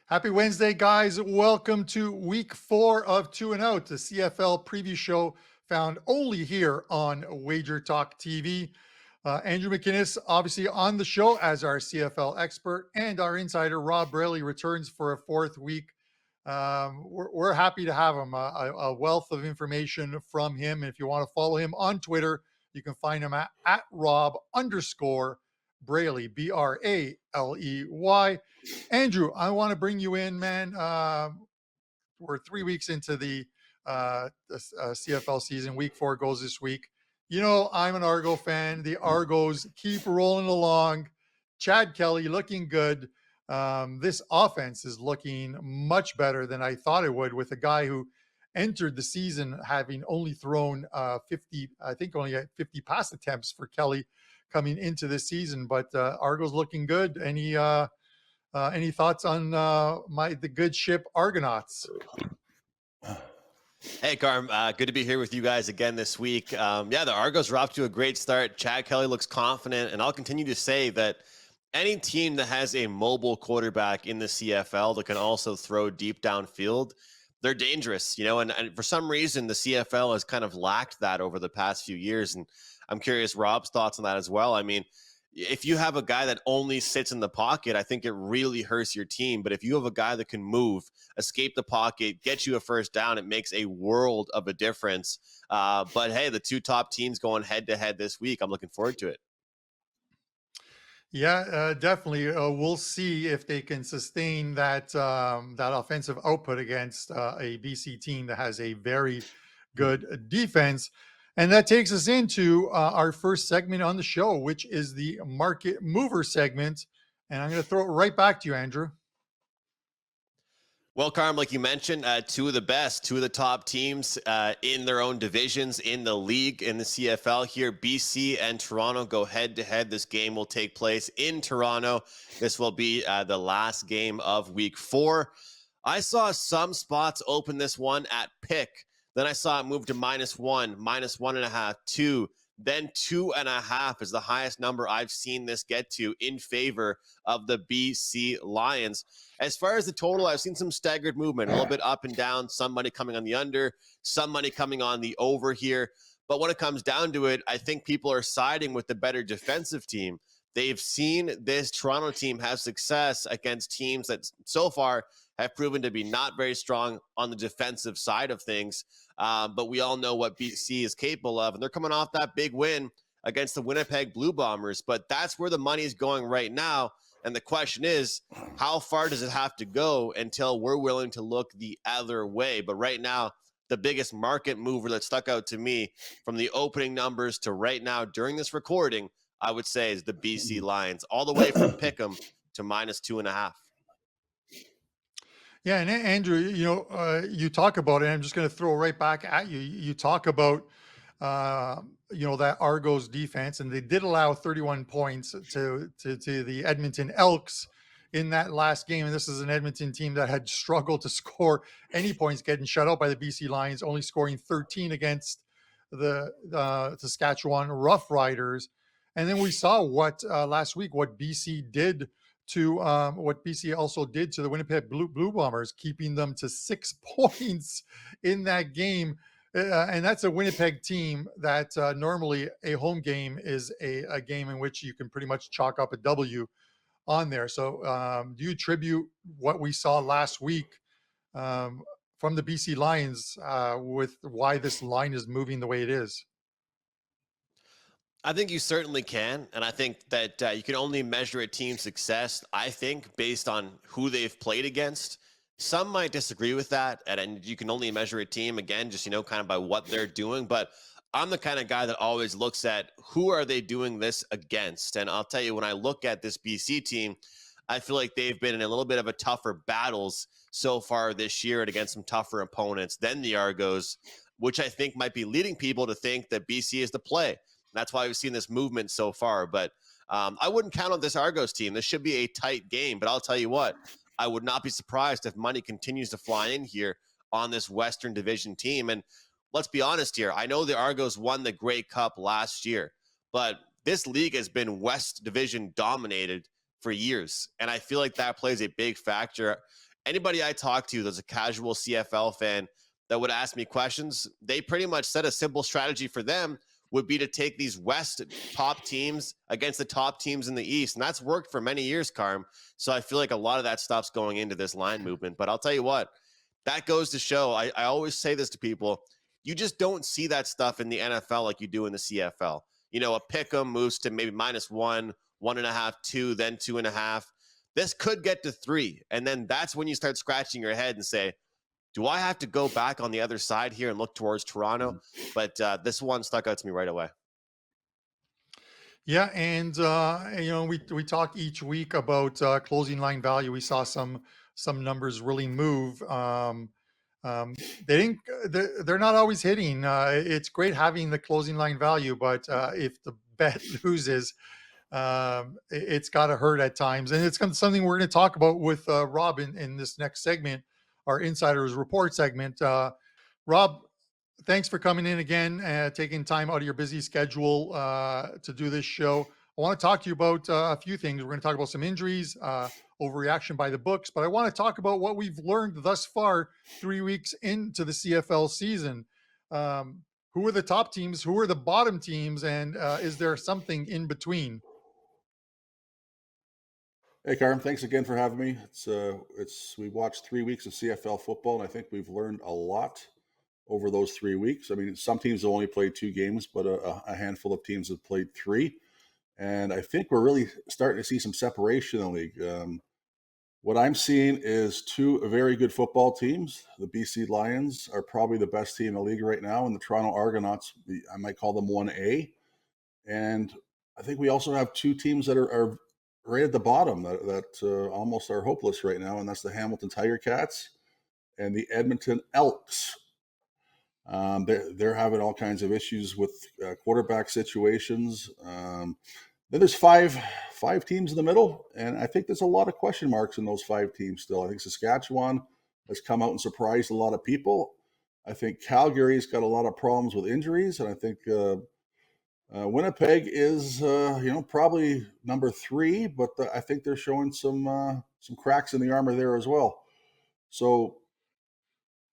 Happy Wednesday, guys. Welcome to week 4 of 2 and Out, the CFL preview show found only here on WagerTalk TV. Andrew McInnis, obviously, on the show as our CFL expert, and our insider, Rob Braley, returns for a 4th week. We're happy to have him, a wealth of information from him. And if you want to follow him on Twitter, you can find him at Rob_Braley, Braley. Andrew, I want to bring you in, man. We're 3 weeks into the CFL season. Week 4 goes this week. You know, I'm an Argo fan. The Argos keep rolling along. Chad Kelly looking good. This offense is looking much better than I thought it would, with a guy who entered the season having only thrown 50, I think only 50 pass attempts for Kelly coming into this season. But Argos looking good. Any thoughts on the good ship Argonauts? Hey, Carm. Good to be here with you guys again this week. The Argos are off to a great start. Chad Kelly looks confident, and I'll continue to say that any team that has a mobile quarterback in the CFL that can also throw deep downfield, they're dangerous, and for some reason, the CFL has kind of lacked that over the past few years, and I'm curious Rob's thoughts on that as well. I mean, if you have a guy that only sits in the pocket, I think it really hurts your team. But if you have a guy that can move, escape the pocket, get you a first down, it makes a world of a difference. But hey, the two top teams going head to head this week. I'm looking forward to it. Yeah, definitely. We'll see if they can sustain that offensive output against a BC team that has a very good defense. And that takes us into our first segment on the show, which is the market mover segment. And I'm going to throw it right back to you, Andrew. Well, Carm, like you mentioned, two of the top teams in their own divisions in the league, in the CFL here. BC and Toronto go head-to-head. This game will take place in Toronto. This will be the last game of week 4. I saw some spots open this one at pick. Then I saw it move to -1, -1.5, 2. Then 2.5 is the highest number I've seen this get to in favor of the BC Lions. As far as the total, I've seen some staggered movement, a little bit up and down, some money coming on the under, some money coming on the over here. But when it comes down to it, I think people are siding with the better defensive team. They've seen this Toronto team have success against teams that so far have proven to be not very strong on the defensive side of things. But we all know what BC is capable of, and they're coming off that big win against the Winnipeg Blue Bombers. But that's where the money is going right now. And the question is, how far does it have to go until we're willing to look the other way? But right now, the biggest market mover that stuck out to me from the opening numbers to right now during this recording, I would say, is the BC Lions, all the way from pick'em to -2.5. Yeah, and Andrew, you talk about it, and I'm just going to throw right back at you. You talk about, that Argos defense, and they did allow 31 points to the Edmonton Elks in that last game. And this is an Edmonton team that had struggled to score any points, getting shut out by the BC Lions, only scoring 13 against the Saskatchewan Roughriders. And then we saw last week what BC did to what BC also did to the Winnipeg Blue Bombers, keeping them to 6 points in that game. And that's a Winnipeg team that normally a home game is a game in which you can pretty much chalk up a W on there. So do you attribute what we saw last week from the BC Lions with why this line is moving the way it is? I think you certainly can. And I think that you can only measure a team's success, I think, based on who they've played against. Some might disagree with that. And you can only measure a team, again, just, kind of by what they're doing. But I'm the kind of guy that always looks at who are they doing this against. And I'll tell you, when I look at this BC team, I feel like they've been in a little bit of a tougher battles so far this year and against some tougher opponents than the Argos, which I think might be leading people to think that BC is the play. That's why we've seen this movement so far. But I wouldn't count on this Argos team. This should be a tight game. But I'll tell you what, I would not be surprised if money continues to fly in here on this Western Division team. And let's be honest here. I know the Argos won the Grey Cup last year, but this league has been West Division dominated for years. And I feel like that plays a big factor. anybody I talk to that's a casual CFL fan that would ask me questions, they pretty much said a simple strategy for them would be to take these West top teams against the top teams in the East. And that's worked for many years, Carm. So I feel like a lot of that stuff's going into this line movement. But I'll tell you what, that goes to show, I always say this to people, you just don't see that stuff in the NFL like you do in the CFL. You know, a pick 'em moves to maybe -1, 1.5, 2, then 2.5. This could get to 3. And then that's when you start scratching your head and say, do I have to go back on the other side here and look towards Toronto? But this one stuck out to me right away. Yeah, and we talk each week about closing line value. We saw some numbers really move. They didn't. They're not always hitting. It's great having the closing line value, but if the bet loses, it's got to hurt at times. And it's something we're going to talk about with Rob in this next segment, our Insiders Report segment. Rob, thanks for coming in again, taking time out of your busy schedule to do this show. I want to talk to you about a few things. We're going to talk about some injuries, overreaction by the books, but I want to talk about what we've learned thus far 3 weeks into the CFL season. Who are the top teams? Who are the bottom teams? And is there something in between? Hey, Carm, thanks again for having me. We watched 3 weeks of CFL football, and I think we've learned a lot over those 3 weeks. I mean, some teams have only played 2 games, but a handful of teams have played 3. And I think we're really starting to see some separation in the league. What I'm seeing is 2 very good football teams. The BC Lions are probably the best team in the league right now, and the Toronto Argonauts, I might call them 1A. And I think we also have 2 teams that are right at the bottom that almost are hopeless right now, and that's the Hamilton Tiger Cats and the Edmonton Elks. They're having all kinds of issues with quarterback situations. Then there's five teams in the middle, and I think there's a lot of question marks in those 5 teams still. I think Saskatchewan has come out and surprised a lot of people. I think Calgary's got a lot of problems with injuries, and I think Winnipeg is probably number 3, but I think they're showing some cracks in the armor there as well. So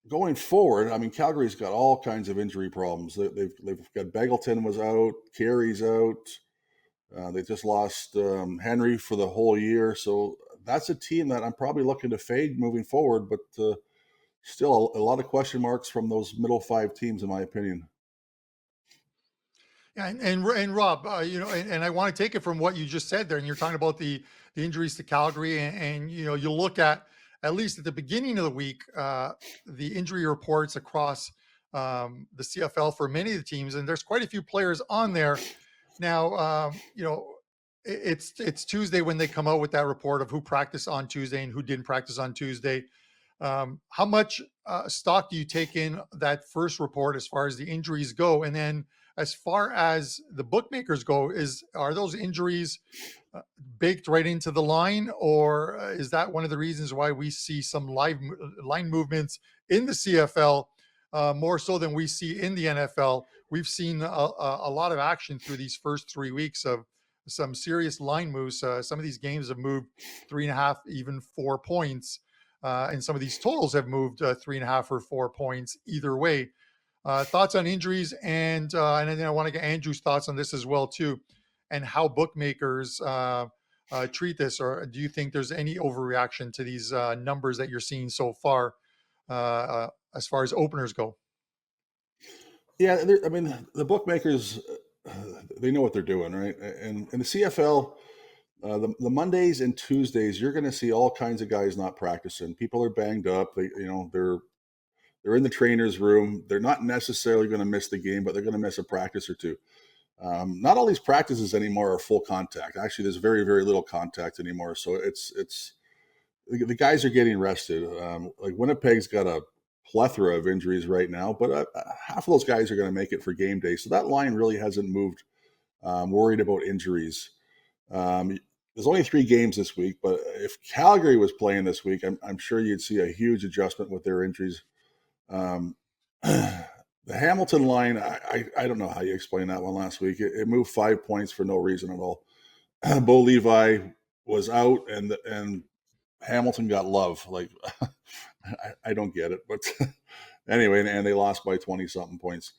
going forward, I mean, Calgary's got all kinds of injury problems. They've got Beggleton was out, Carey's out. They just lost Henry for the whole year. So that's a team that I'm probably looking to fade moving forward, but still a lot of question marks from those middle 5 teams, in my opinion. Yeah, and Rob, and I want to take it from what you just said there, and you're talking about the injuries to Calgary, and you look at least at the beginning of the week, the injury reports across the CFL for many of the teams, and there's quite a few players on there. Now, it's Tuesday when they come out with that report of who practiced on Tuesday and who didn't practice on Tuesday. How much stock do you take in that first report as far as the injuries go? And then as far as the bookmakers go, are those injuries baked right into the line, or is that one of the reasons why we see some line movements in the CFL more so than we see in the NFL? We've seen a lot of action through these first 3 weeks of some serious line moves. Some of these games have moved 3.5, even 4 points. And some of these totals have moved 3.5 or 4 points either way. Thoughts on injuries, and then I want to get Andrew's thoughts on this as well too, and how bookmakers treat this, or do you think there's any overreaction to these numbers that you're seeing so far as far as openers go? Yeah, I mean, the bookmakers, they know what they're doing, right? And in the CFL, the Mondays and Tuesdays, you're going to see all kinds of guys not practicing. People are banged up. They're in the trainer's room. They're not necessarily going to miss the game, but they're going to miss a practice or 2. Not all these practices anymore are full contact. Actually, there's very, very little contact anymore. So it's the guys are getting rested. Like Winnipeg's got a plethora of injuries right now, but half of those guys are going to make it for game day. So that line really hasn't moved. Worried about injuries. There's only 3 games this week, but if Calgary was playing this week, I'm sure you'd see a huge adjustment with their injuries. The Hamilton line, I don't know how you explain that one last week. It moved 5 points for no reason at all. Bo Levi was out, and Hamilton got love. Like, I don't get it, but anyway, and they lost by 20 something points.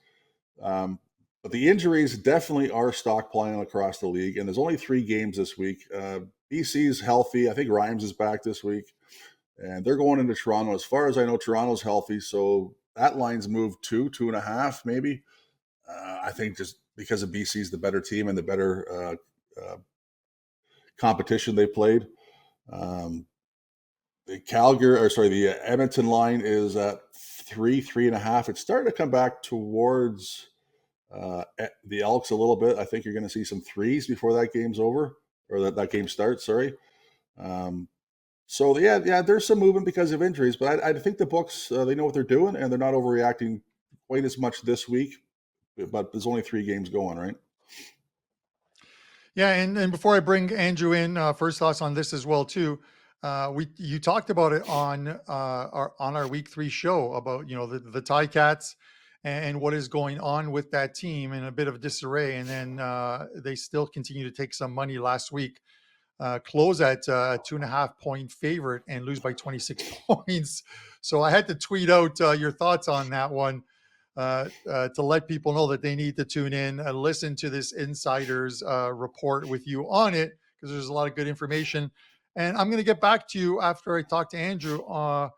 But the injuries definitely are stockpiling across the league, and there's only 3 games this week. BC's healthy. I think Rhymes is back this week, and they're going into Toronto. As far as I know, Toronto's healthy, so that line's moved 2.5, maybe. I think just because of BC's the better team and the better competition they played. The Edmonton line is at 3.5. It's starting to come back towards the Elks a little bit. I think you're going to see some 3s before that game's over, or that game starts. Sorry. So yeah, there's some movement because of injuries, but I think the books they know what they're doing and they're not overreacting quite as much this week. But there's only 3 games going, right? Yeah, and before I bring Andrew in, first thoughts on this as well too. You talked about it on our week 3 show about the Ticats and what is going on with that team in a bit of disarray, and then they still continue to take some money last week, close at 2.5 point favorite and lose by 26 points. So I had to tweet out your thoughts on that one. To let people know that they need to tune in and listen to this insider's report with you on it, because there's a lot of good information. And I'm going to get back to you after I talk to Andrew on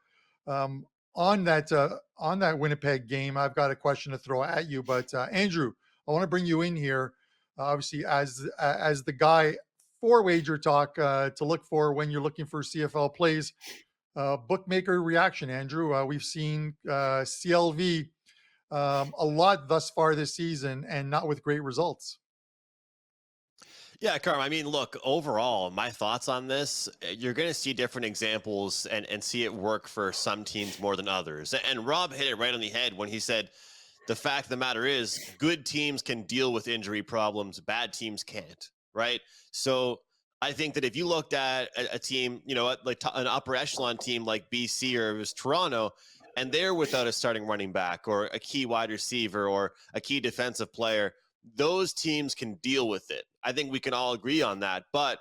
that Winnipeg game. I've got a question to throw at you, but Andrew, I want to bring you in here, obviously as the guy for Wager Talk to look for when you're looking for CFL plays. Bookmaker reaction, Andrew. We've seen CLV a lot thus far this season and not with great results. Yeah, Carm. I mean, look, overall, my thoughts on this, you're going to see different examples and see it work for some teams more than others. And Rob hit it right on the head when he said, the fact of the matter is good teams can deal with injury problems. Bad teams can't, right? So I think that if you looked at a team, like an upper echelon team like BC or it was Toronto, and they're without a starting running back or a key wide receiver or a key defensive player, those teams can deal with it. I think we can all agree on that. But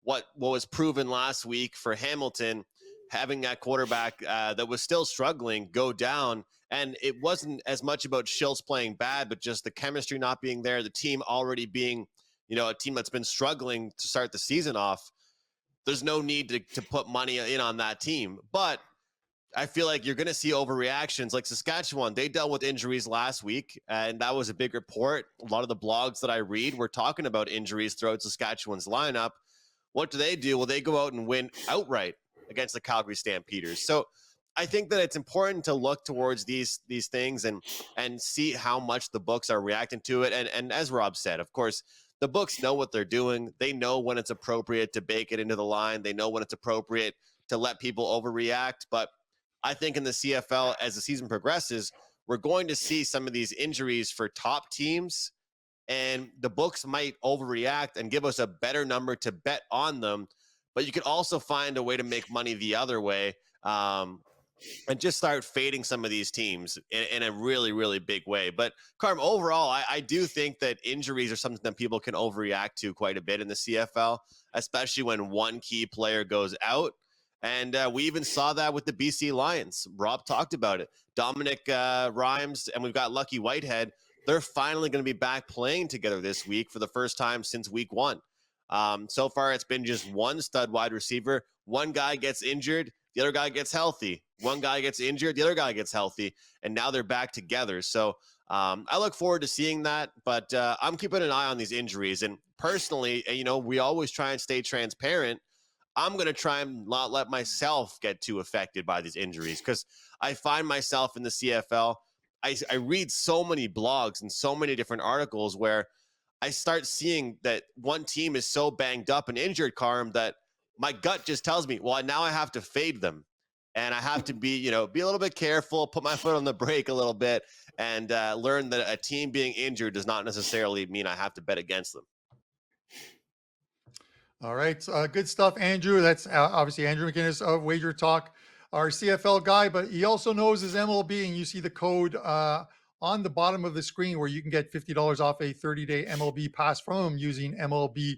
what was proven last week for Hamilton, having that quarterback that was still struggling go down, and it wasn't as much about Schultz playing bad, but just the chemistry not being there, the team already being, a team that's been struggling to start the season off. There's no need to put money in on that team. But I feel like you're going to see overreactions like Saskatchewan. They dealt with injuries last week, and that was a big report. A lot of the blogs that I read were talking about injuries throughout Saskatchewan's lineup. What do? Well, they go out and win outright against the Calgary Stampeders. So I think that it's important to look towards these things and see how much the books are reacting to it. And as Rob said, of course, the books know what they're doing. They know when it's appropriate to bake it into the line. They know when it's appropriate to let people overreact. But I think in the CFL, as the season progresses, we're going to see some of these injuries for top teams, and the books might overreact and give us a better number to bet on them. But you could also find a way to make money the other way and just start fading some of these teams in a really, really big way. But Carm, overall, I do think that injuries are something that people can overreact to quite a bit in the CFL, especially when one key player goes out. And we even saw that with the BC Lions. Rob talked about it. Dominic Rhymes, and we've got Lucky Whitehead. They're finally going to be back playing together this week for the first time since week 1. So far, it's been just one stud wide receiver. One guy gets injured, the other guy gets healthy. One guy gets injured, the other guy gets healthy. And now they're back together. So I look forward to seeing that. But I'm keeping an eye on these injuries. And personally, we always try and stay transparent. I'm going to try and not let myself get too affected by these injuries because I find myself in the CFL. I read so many blogs and so many different articles where I start seeing that one team is so banged up and injured, Carm, that my gut just tells me, well, now I have to fade them. And I have to be a little bit careful, put my foot on the brake a little bit, and learn that a team being injured does not necessarily mean I have to bet against them. All right. Good stuff, Andrew. That's obviously Andrew McInnis of Wager Talk, our CFL guy, but he also knows his MLB, and you see the code on the bottom of the screen where you can get $50 off a 30-day MLB pass from him using MLB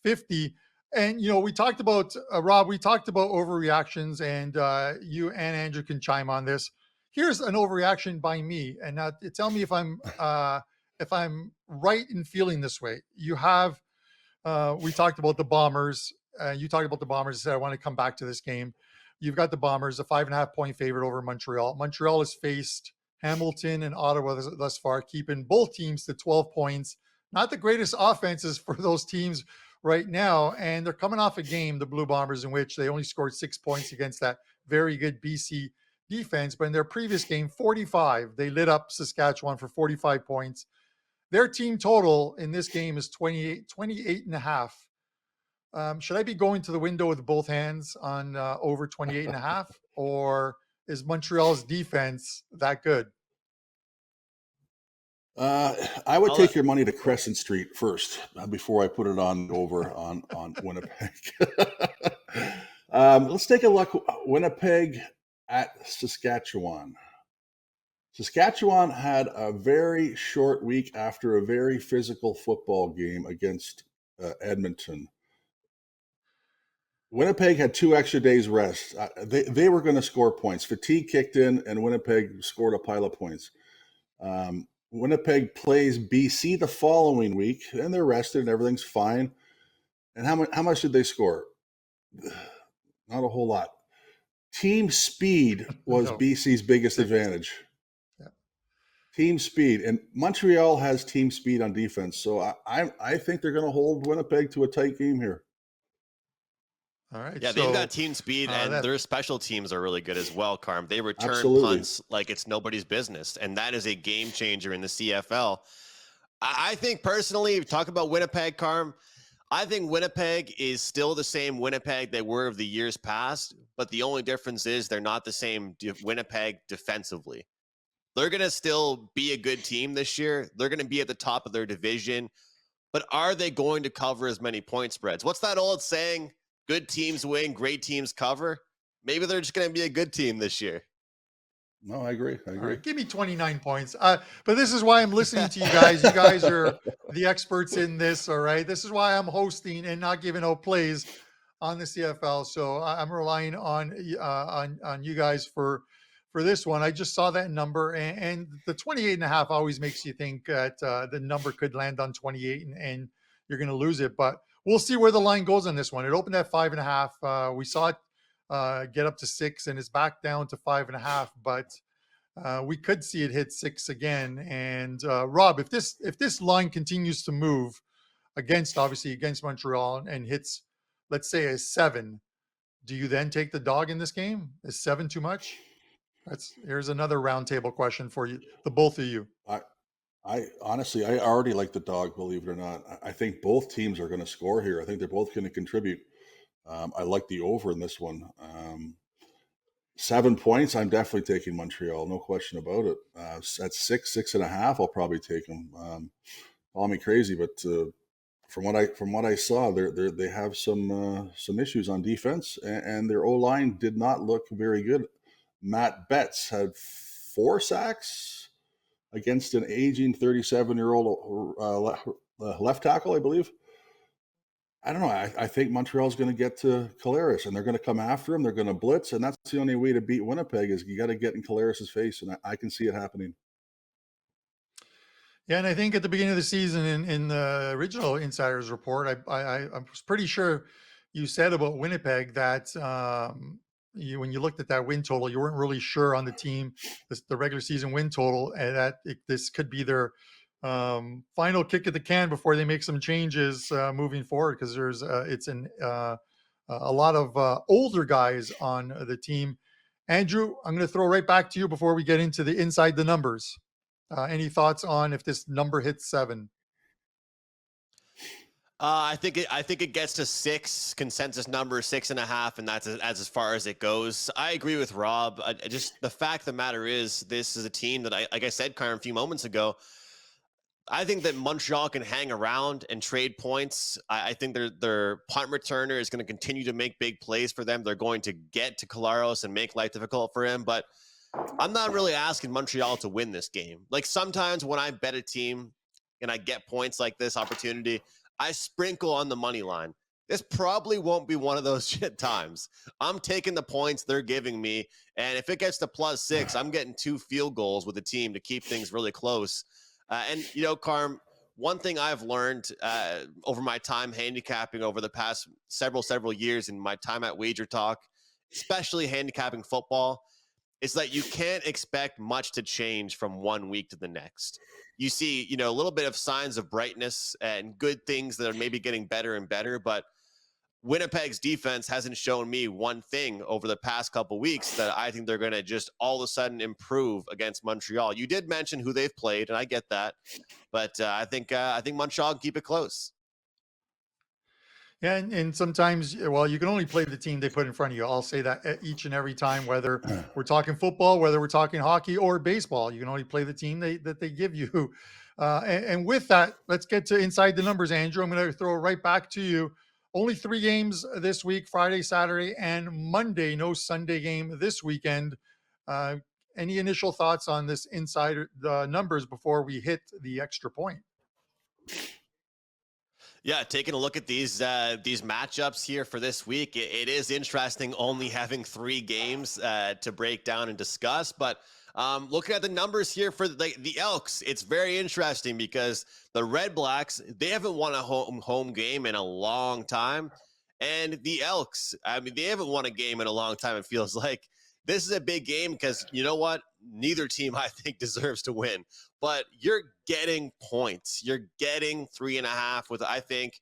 50. And we talked about Rob. We talked about overreactions, and you and Andrew can chime on this. Here's an overreaction by me, and now tell me if I'm right in feeling this way. You have we talked about the Bombers. You talked about the Bombers. You said I want to come back to this game. You've got the Bombers, a 5.5-point favorite over Montreal. Montreal has faced Hamilton and Ottawa thus far, keeping both teams to 12 points. Not the greatest offenses for those teams right now. And they're coming off a game, the Blue Bombers, in which they only scored 6 points against that very good BC defense. But in their previous game, 45, they lit up Saskatchewan for 45 points. Their team total in this game is 28 and a half. Should I be going to the window with both hands on over 28 and a half, or is Montreal's defense that good? I would take your money to Crescent Street first before I put it on over on Winnipeg. Let's take a look. Winnipeg at Saskatchewan. Saskatchewan had a very short week after a very physical football game against Edmonton. Winnipeg had 2 extra days rest. They were going to score points. Fatigue kicked in, and Winnipeg scored a pile of points. Winnipeg plays BC the following week, and they're rested, and everything's fine. And how much did they score? Not a whole lot. Team speed was BC's biggest advantage. Yeah. Team speed, and Montreal has team speed on defense, so I think they're going to hold Winnipeg to a tight game here. All right. Yeah, they've got team speed, and their special teams are really good as well, Carm. They return punts like it's nobody's business, and that is a game changer in the CFL. I think personally, talk about Winnipeg, Carm, I think Winnipeg is still the same Winnipeg they were of the years past, but the only difference is they're not the same Winnipeg defensively. They're going to still be a good team this year. They're going to be at the top of their division, but are they going to cover as many point spreads? What's that old saying? Good teams win, great teams cover. Maybe they're just going to be a good team this year. No, I agree. All right, give me 29 points. But this is why I'm listening to you guys. You guys are the experts in this, all right? This is why I'm hosting and not giving out plays on the CFL. So I'm relying on you guys for this one. I just saw that number, and the 28 and a half always makes you think that the number could land on 28 and you're going to lose it. But we'll see where the line goes on this one. It opened at 5.5. We saw it get up to 6, and it's back down to 5.5. But we could see it hit 6 again. And Rob, if this line continues to move against Montreal and hits, let's say, a 7, do you then take the dog in this game? Is 7 too much? Here's another roundtable question for you, the both of you. I honestly, I already like the dog, believe it or not. I think both teams are going to score here. I think they're both going to contribute. I like the over in this one. 7 points, I'm definitely taking Montreal, no question about it. At 6.5, I'll probably take them. Call me crazy, but from what I saw, they have some issues on defense, and their O-line did not look very good. Matt Betts had 4 sacks against an aging 37-year-old left tackle, I believe. I don't know. I think Montreal's going to get to Collaros, and they're going to come after him. They're going to blitz, and that's the only way to beat Winnipeg is you got to get in Collaros' face, and I can see it happening. Yeah, and I think at the beginning of the season in the original Insiders Report, I was pretty sure you said about Winnipeg that when you looked at that win total, you weren't really sure on the team, the regular season win total, and that this could be their final kick at the can before they make some changes moving forward, because there's a lot of older guys on the team. Andrew, I'm going to throw right back to you before we get into the inside the numbers. Any thoughts on if this number hits 7? I think it gets to 6, consensus number 6.5, and that's as far as it goes. I agree with Rob. Just the fact of the matter is, this is a team that like I said, Carm, a few moments ago, I think that Montreal can hang around and trade points. I think their punt returner is going to continue to make big plays for them. They're going to get to Collaros and make life difficult for him, but I'm not really asking Montreal to win this game. Like sometimes when I bet a team and I get points like this opportunity, I sprinkle on the money line. this probably won't be one of those shit times. I'm taking the points they're giving me. And if it gets to +6, I'm getting 2 field goals with the team to keep things really close. And, Carm, one thing I've learned over my time handicapping over the past several years in my time at WagerTalk, especially handicapping football, is that you can't expect much to change from one week to the next. You see, a little bit of signs of brightness and good things that are maybe getting better and better, but Winnipeg's defense hasn't shown me one thing over the past couple weeks that I think they're going to just all of a sudden improve against Montreal. You did mention who they've played, and I get that, but I think Montreal can keep it close. Yeah, and sometimes, well, you can only play the team they put in front of you. I'll say that each and every time, whether we're talking football, whether we're talking hockey or baseball, you can only play the team that they give you. And with that, let's get to inside the numbers, Andrew. I'm going to throw it right back to you. Only 3 games this week: Friday, Saturday, and Monday. No Sunday game this weekend. Any initial thoughts on this inside the numbers before we hit the extra point? Yeah, taking a look at these matchups here for this week, it is interesting only having 3 games to break down and discuss. But looking at the numbers here for the Elks, it's very interesting because the Redblacks, they haven't won a home game in a long time. And the Elks, I mean, they haven't won a game in a long time, it feels like. This is a big game because you know what? Neither team, I think, deserves to win. But you're getting points. You're getting 3.5 with, I think,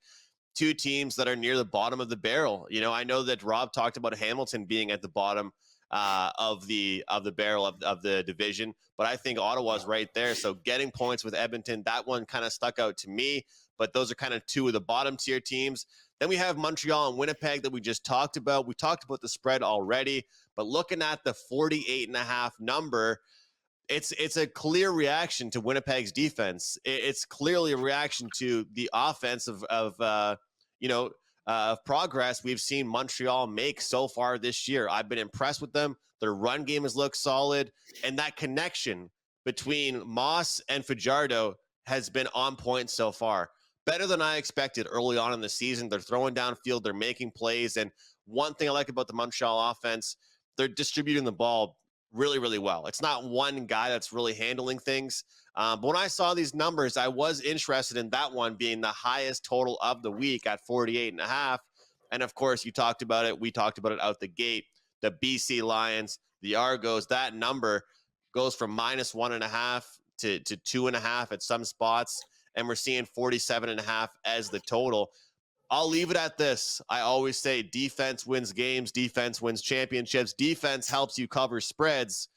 2 teams that are near the bottom of the barrel. I know that Rob talked about Hamilton being at the bottom of the barrel of the division, but I think Ottawa's right there. So getting points with Edmonton, that one kind of stuck out to me. But those are kind of 2 of the bottom tier teams. Then we have Montreal and Winnipeg that we just talked about. We talked about the spread already, but looking at the 48.5 number, it's a clear reaction to Winnipeg's defense. It's clearly a reaction to the offense of progress we've seen Montreal make so far this year. I've been impressed with them. Their run game has looked solid, and that connection between Moss and Fajardo has been on point so far. Better than I expected early on in the season. They're throwing downfield, they're making plays, and one thing I like about the Montreal offense, they're distributing the ball really, really well. It's not one guy that's really handling things. But when I saw these numbers, I was interested in that one being the highest total of the week at 48.5. And of course, you talked about it. We talked about it out the gate. The BC Lions, the Argos, that number goes from -1.5 to 2.5 at some spots. And we're seeing 47.5 as the total. I'll leave it at this. I always say defense wins games, defense wins championships, defense helps you cover spreads.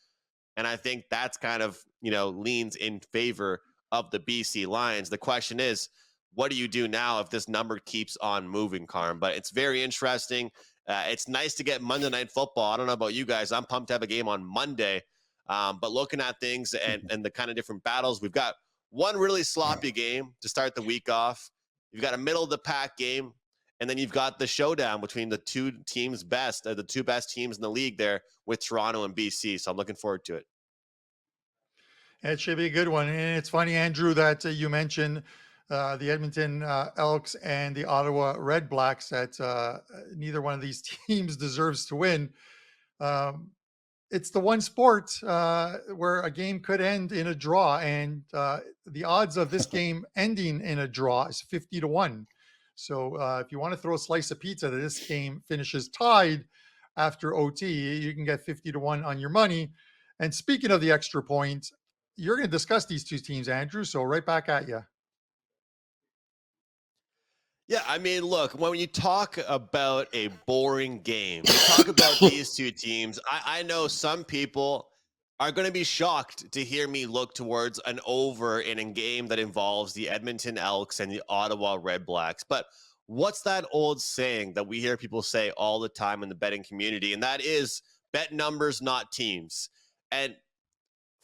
And I think that's kind of, leans in favor of the BC Lions. The question is, what do you do now if this number keeps on moving, Carm? But it's very interesting. It's nice to get Monday Night Football. I don't know about you guys. I'm pumped to have a game on Monday. But looking at things and the kind of different battles, we've got one really sloppy game to start the week off. You've got a middle of the pack game, and then you've got the showdown between the 2 teams the 2 best teams in the league there with Toronto and BC. So I'm looking forward to it. It should be a good one. And it's funny, Andrew, that you mentioned the Edmonton Elks and the Ottawa Redblacks, that neither one of these teams deserves to win. It's the one sport where a game could end in a draw, and the odds of this game ending in a draw is 50-1. So if you want to throw a slice of pizza that this game finishes tied after OT, you can get 50-1 on your money. And speaking of the extra point, you're going to discuss these 2 teams, Andrew. So right back at you. Yeah, I mean, look, when you talk about a boring game, you talk about these 2 teams, I know some people are going to be shocked to hear me look towards an over in a game that involves the Edmonton Elks and the Ottawa Redblacks. But what's that old saying that we hear people say all the time in the betting community? And that is, bet numbers, not teams. And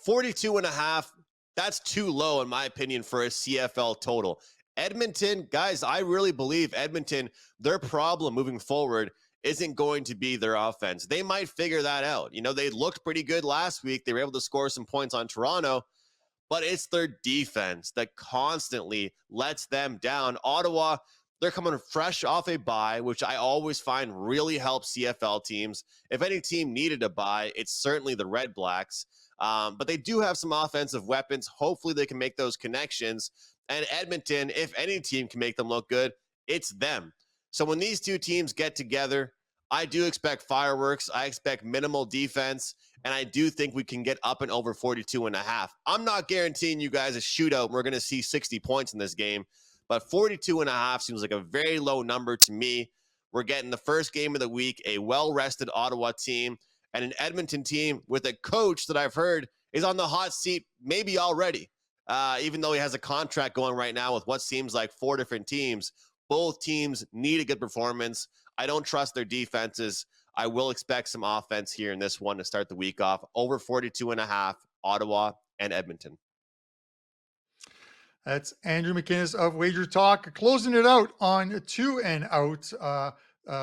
42.5, that's too low, in my opinion, for a CFL total. Edmonton, guys, I really believe Edmonton, their problem moving forward isn't going to be their offense. They might figure that out. They looked pretty good last week. They were able to score some points on Toronto, but it's their defense that constantly lets them down. Ottawa, They're coming fresh off a bye, which I always find really helps CFL teams. If any team needed a bye, it's certainly the Redblacks. But they do have some offensive weapons. Hopefully they can make those connections. And Edmonton, if any team can make them look good, it's them. So when these two teams get together, I do expect fireworks. I expect minimal defense. And I do think we can get up and over 42.5. I'm not guaranteeing you guys a shootout. We're going to see 60 points in this game. But 42.5 seems like a very low number to me. We're getting the first game of the week, a well-rested Ottawa team, and an Edmonton team with a coach that I've heard is on the hot seat maybe already. Even though he has a contract going right now with what seems like 4 different teams. Both teams need a good performance. I don't trust their defenses. I will expect some offense here in this one to start the week off. Over 42.5, Ottawa and Edmonton. That's Andrew McInnis of Wager Talk, closing it out on 2 and Out,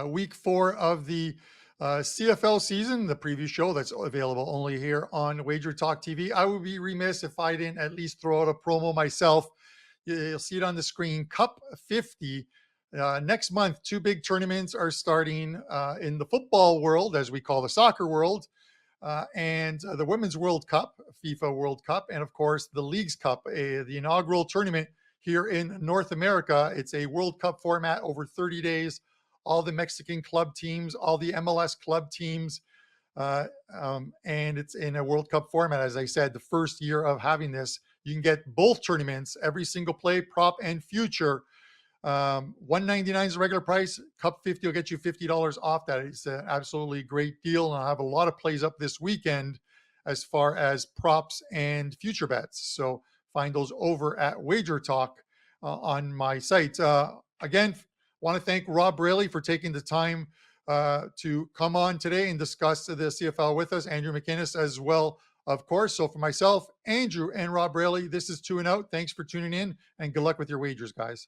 week 4 of the CFL season, the preview show that's available only here on Wager Talk TV. I would be remiss if I didn't at least throw out a promo myself. You'll see it on the screen. Cup 50. Next month, 2 big tournaments are starting in the football world, as we call the soccer world, and the Women's World Cup, FIFA World Cup, and of course the Leagues Cup, the inaugural tournament here in North America. It's a World Cup format over 30 days. All the Mexican club teams, all the MLS club teams, and it's in a World Cup format. As I said, the first year of having this, you can get both tournaments, every single play, prop, and future. $199 is the regular price. Cup 50 will get you $50 off that. It's an absolutely great deal. And I'll have a lot of plays up this weekend as far as props and future bets. So find those over at Wager Talk on my site. Again, want to thank Rob Braley for taking the time to come on today and discuss the CFL with us. Andrew McInnis as well, of course. So for myself, Andrew, and Rob Braley, this is 2 and Out. Thanks for tuning in, and good luck with your wagers, guys.